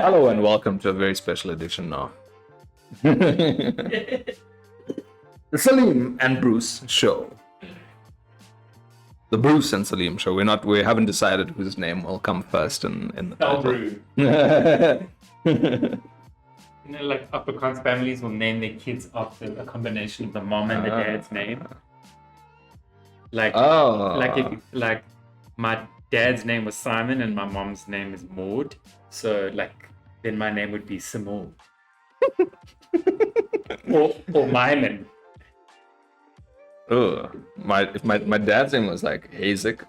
Hello and welcome to a very special edition now. The Salim and Bruce show. The Bruce and Salim show. We haven't decided whose name will come first in the title. Like upper-class families will name their kids after a combination of the mom and the dad's name. Like my dad's name was Simon and my mom's name is Maud. So then my name would be Simone. or Myman. Oh, if my dad's name was like Hazik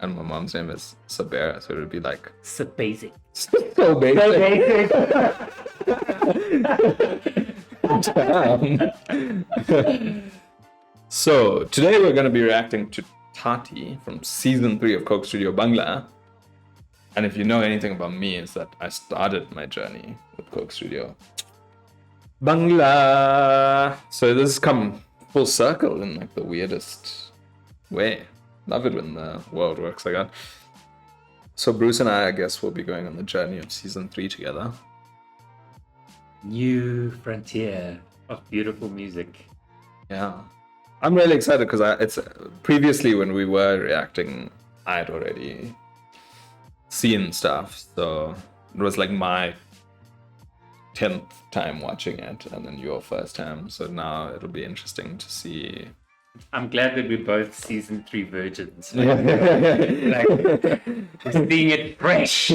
and my mom's name is Sabera, so it would be like So basic. so basic. Damn. So today we're going to be reacting to Tati from season 3 of CokeStudio Bangla. And if you know anything about me, is that I started my journey with CokeStudio Bangla. So this has come full circle in like the weirdest way. Love it when the world works like that. So Bruce and I guess, will be going on the journey of season 3 together. New frontier of beautiful music. Yeah. I'm really excited because it's previously when we were reacting, I had already seen stuff. So it was like my 10th time watching it and then your first time. So now it'll be interesting to see. I'm glad that we're both season 3 virgins. We're seeing it fresh.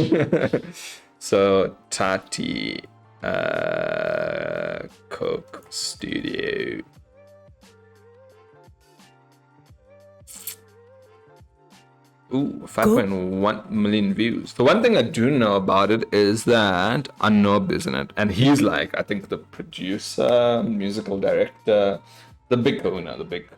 So Tati, CokeStudio. Ooh, 5.1 million views. The one thing I do know about it is that Arnob is in it. And he's like, I think the producer, musical director, the big owner, the big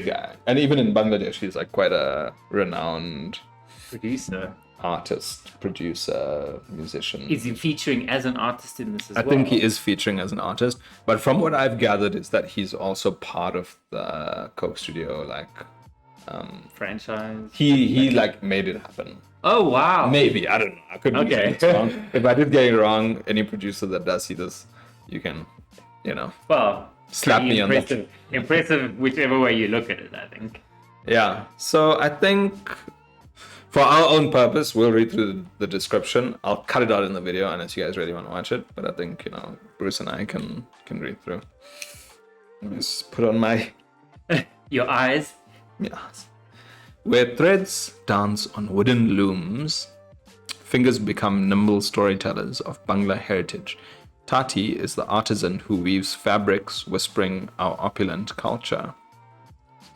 guy. And even in Bangladesh, he's like quite a renowned Producer. Artist, producer, musician. Is he featuring as an artist in this as well? I think he is featuring as an artist. But from what I've gathered is that he's also part of the CokeStudio, franchise. He like made it happen. Oh wow. Maybe, I don't know. I could be wrong. If I did get it wrong, any producer that does see this, you can, Well, slap me on that. Impressive whichever way you look at it, I think. Yeah. So I think for our own purpose, we'll read through the description. I'll cut it out in the video unless you guys really want to watch it. But I think, Bruce and I can read through. Let me just put on my Your eyes. Yes. Where threads dance on wooden looms, fingers become nimble storytellers of Bangla heritage. Tati is the artisan who weaves fabrics, whispering our opulent culture.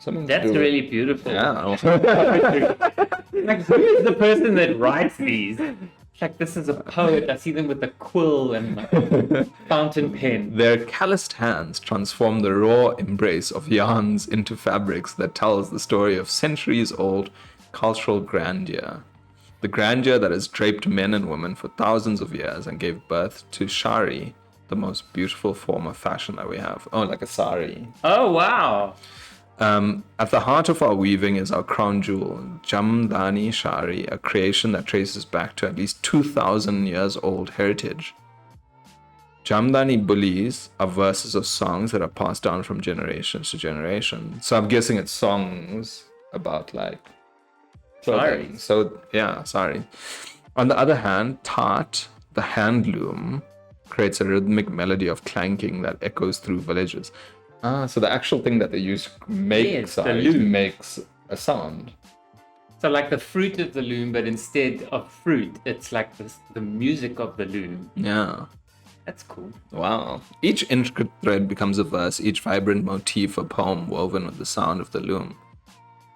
That's really beautiful. Yeah. Who is the person that writes these? This is a poet. I see them with a quill and a fountain pen. Their calloused hands transform the raw embrace of yarns into fabrics that tells the story of centuries-old cultural grandeur. The grandeur that has draped men and women for thousands of years and gave birth to shari, the most beautiful form of fashion that we have. Oh, like a sari. Oh, wow. At the heart of our weaving is our crown jewel, Jamdani Shari, a creation that traces back to at least 2,000 years old heritage. Jamdani Bulis are verses of songs that are passed down from generations to generation. So I'm guessing it's songs about clothing. So yeah, sorry. On the other hand, Tat, the handloom, creates a rhythmic melody of clanking that echoes through villages. So the actual thing that they use makes a sound. So like the fruit of the loom, but instead of fruit, it's like the music of the loom. Yeah. That's cool. Wow. Each intricate thread becomes a verse, each vibrant motif a poem woven with the sound of the loom.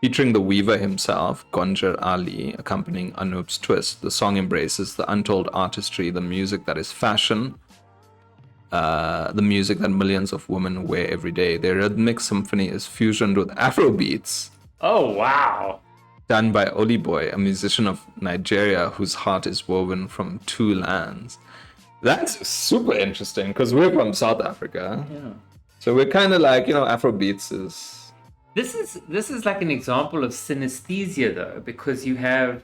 Featuring the weaver himself, Gonjer Ali, accompanying Anub's twist, the song embraces the untold artistry, the music that is fashion, the music that millions of women wear every day. Their rhythmic symphony is fusioned with Afro beats. Oh, wow. Done by Oliboy, a musician of Nigeria whose heart is woven from 2 lands. That's super interesting because we're from South Africa. Yeah. So we're kind of like, Afro beats is... This is like an example of synesthesia though, because you have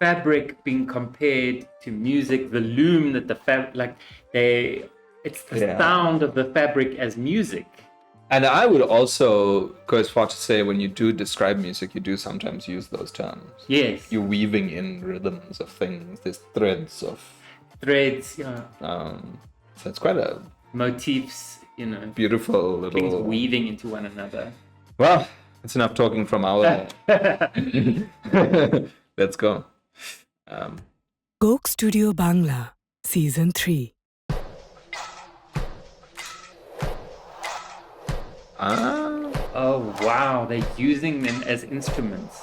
fabric being compared to music, the loom that it's the sound of the fabric as music. And I would also go as far to say when you do describe music, you do sometimes use those terms. Yes. You're weaving in rhythms of things. There's threads, yeah. So it's quite a motifs, beautiful little things weaving into one another. Well, it's enough talking from our Let's go. CokeStudio Bangla, Season 3. Oh wow, they're using them as instruments.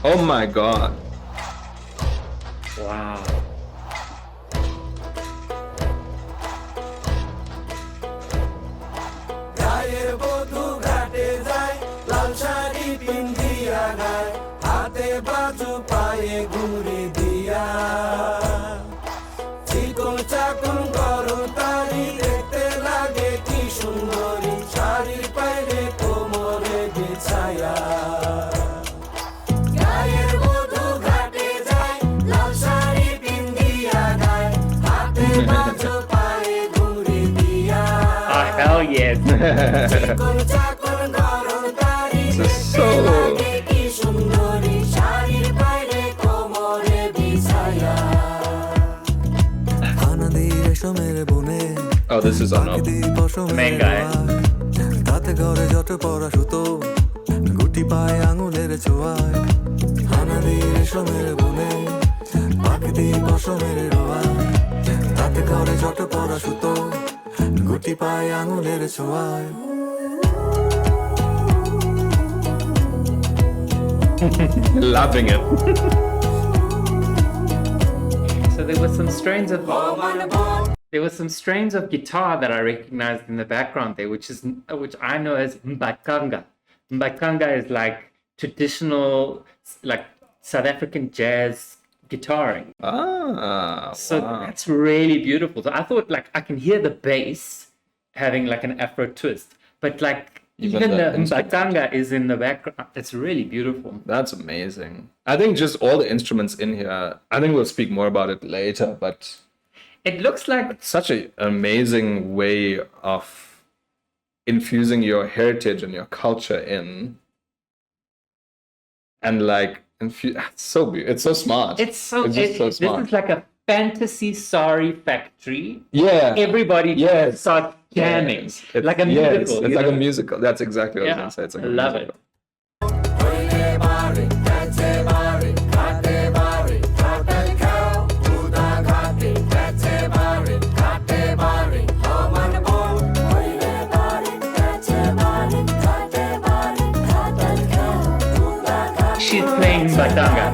Oh my god. Wow. Hell yes. Oh, this is Arnob. Main guy. Loving it. So there were some strains of guitar that I recognized in the background there, which I know as mbakanga. Mbakanga is like traditional, like South African jazz guitaring. So that's really beautiful. So I thought like I can hear the bass having like an Afro twist, but like even the mbakanga is in the background. It's really beautiful. That's amazing. I think just all the instruments in here, I think we'll speak more about it later, but it looks like such an amazing way of infusing your heritage and your culture in. And like, it's so beautiful. It's so smart. It's so smart. This is like a fantasy sari factory. Yeah. Everybody starts jamming. It's like a musical. It's like a musical. That's exactly what I was going to say. It's like I love it. She's playing Batanga.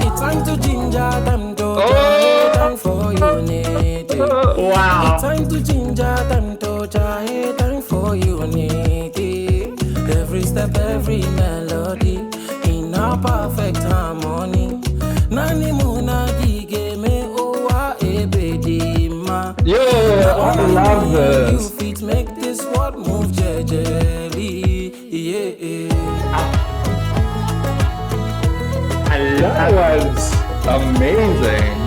It's time to ginger them to time for unity. Wow. It's time to ginger them to time for unity. Every step, every melody in a perfect harmony. Nani muna gige me owa ebedima. Yo, I love this. You fit make this world move jejely. Yeah. That was amazing.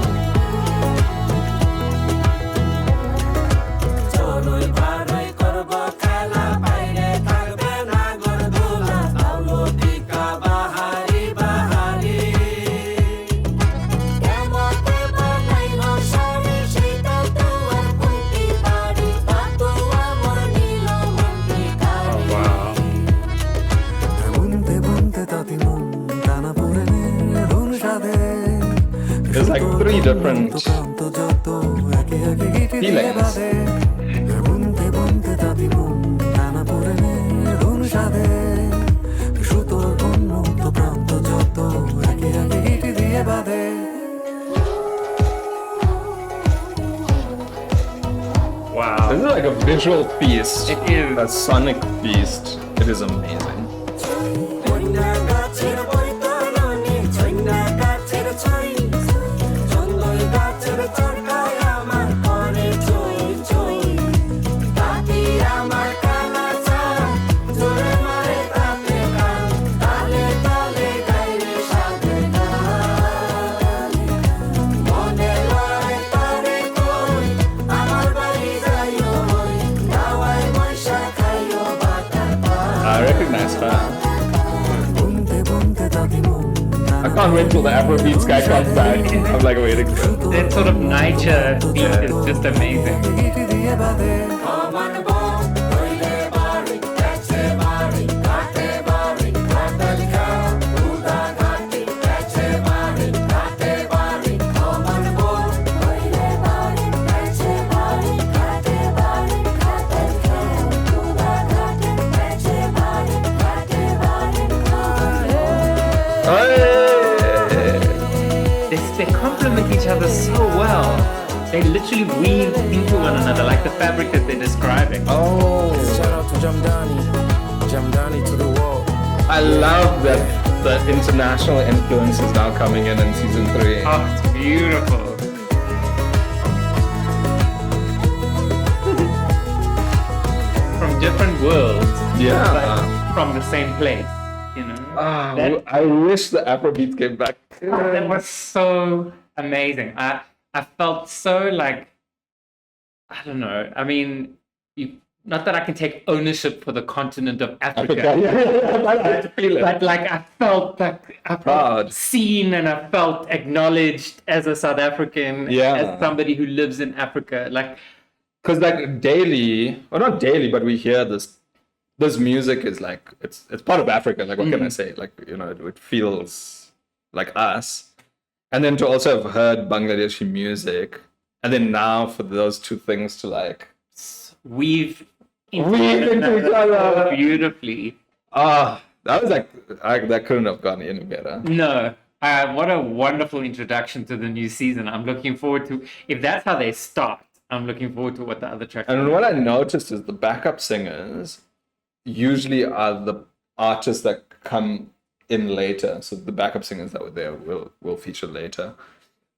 There's like 3 different feelings. Wow. This is like a visual feast. It is. A sonic feast. It is amazing. can't wait till the Afrobeats guy comes back. I'm like waiting for it. That sort of Niger beat is just amazing. They complement each other so well. They literally weave into one another, like the fabric that they're describing. Oh, Shout out to Jamdani to the wall. I love that the international influence is now coming in season 3. Oh, it's beautiful. From different worlds, Yeah. but from the same place, you know. That- I wish the Afrobeats came back. That was so amazing. I felt so like, I don't know. I mean, not that I can take ownership for the continent of Africa, but like I felt Proud. seen and I felt acknowledged as a South African, Yeah. as somebody who lives in Africa. Like, Because like daily, or not daily, but we hear this music is like it's part of Africa. Like what can I say? Like it feels like us. And then to also have heard Bangladeshi music, and then now for those two things to like weave Weave into each other. so beautifully. that was like that couldn't have gone any better. No. What a wonderful introduction to the new season. I'm looking forward to, if that's how they start, I'm looking forward to what the other tracks And what I noticed is the backup singers usually are the artists that come in later. So the backup singers that were there will feature later.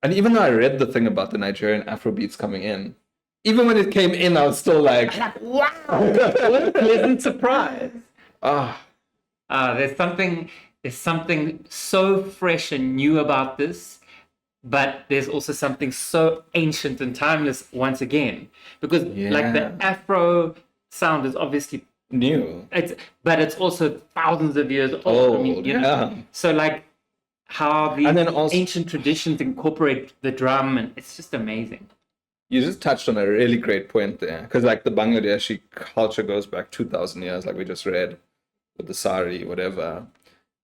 And even though I read the thing about the Nigerian Afrobeats coming in, even when it came in, I was still like, wow, what a pleasant surprise. ah, There's something so fresh and new about this, but there's also something so ancient and timeless once again. Because like the Afro sound is obviously new. But it's also thousands of years old. I mean, you know, so like how these And then also- ancient traditions incorporate the drum, and it's just amazing. You just touched on a really great point there. Because like the Bangladeshi culture goes back 2,000 years, like we just read with the sari, whatever.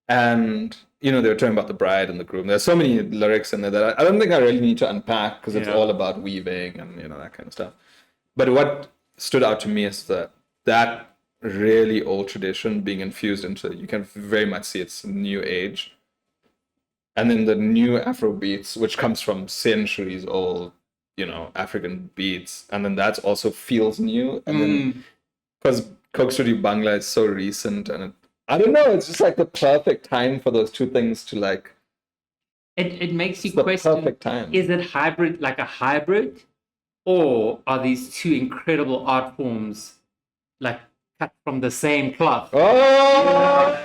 And, they were talking about the bride and the groom. There's so many lyrics in there that I don't think I really need to unpack because it's all about weaving and, that kind of stuff. But what stood out to me is that really old tradition being infused into, you can very much see it's new age. And then the new Afro beats, which comes from centuries old, African beats. And then that's also feels new. And then, because CokeStudio Bangla is so recent and I don't know, it's just like the perfect time for those two things to like. It makes you the question, perfect time. is it hybrid, like a hybrid? Or are these two incredible art forms like cut from the same cloth? Oh!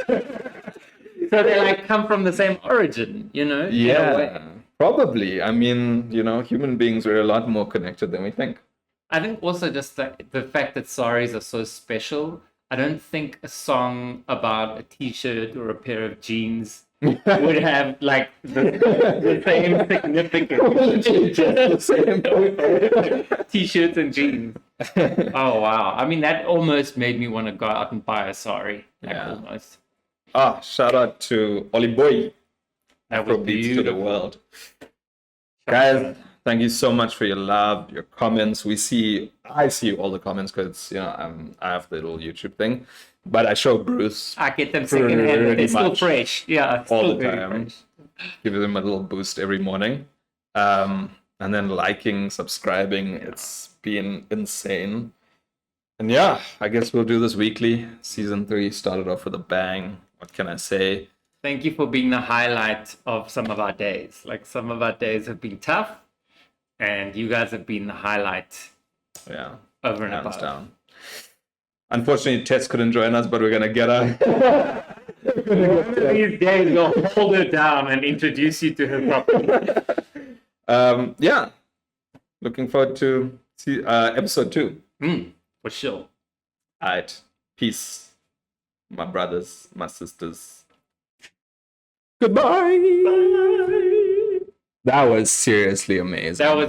So they like come from the same origin, in a way. Yeah, probably. I mean, human beings are a lot more connected than we think. I think also just the fact that saris are so special. I don't think a song about a t-shirt or a pair of jeans would have like the same significance. Just the same. T-shirts and jeans. Oh wow! I mean, that almost made me want to go out and buy a sari. Like, almost. Shout out to Oli Boy. That was Afrobeats to the beautiful. world. Guys, thank you so much for your love, your comments. I see all the comments because I have the little YouTube thing, but I show Bruce I get them secondhand, but they're still much. fresh. Yeah, it's all still the very time. fresh. Give them a little boost every morning, and then liking, subscribing. It's been insane. And I guess we'll do this weekly. Season 3 started off with a bang. What can I say? Thank you for being the highlight of some of our days. Like, some of our days have been tough, and you guys have been the highlight Yeah, over and hands above. down. Unfortunately, Tess couldn't join us, but we're gonna get her. One of these days, we'll hold her down and introduce you to her properly. Looking forward to episode 2. For sure. All right, peace, my brothers, my sisters. Goodbye. That was seriously amazing. That was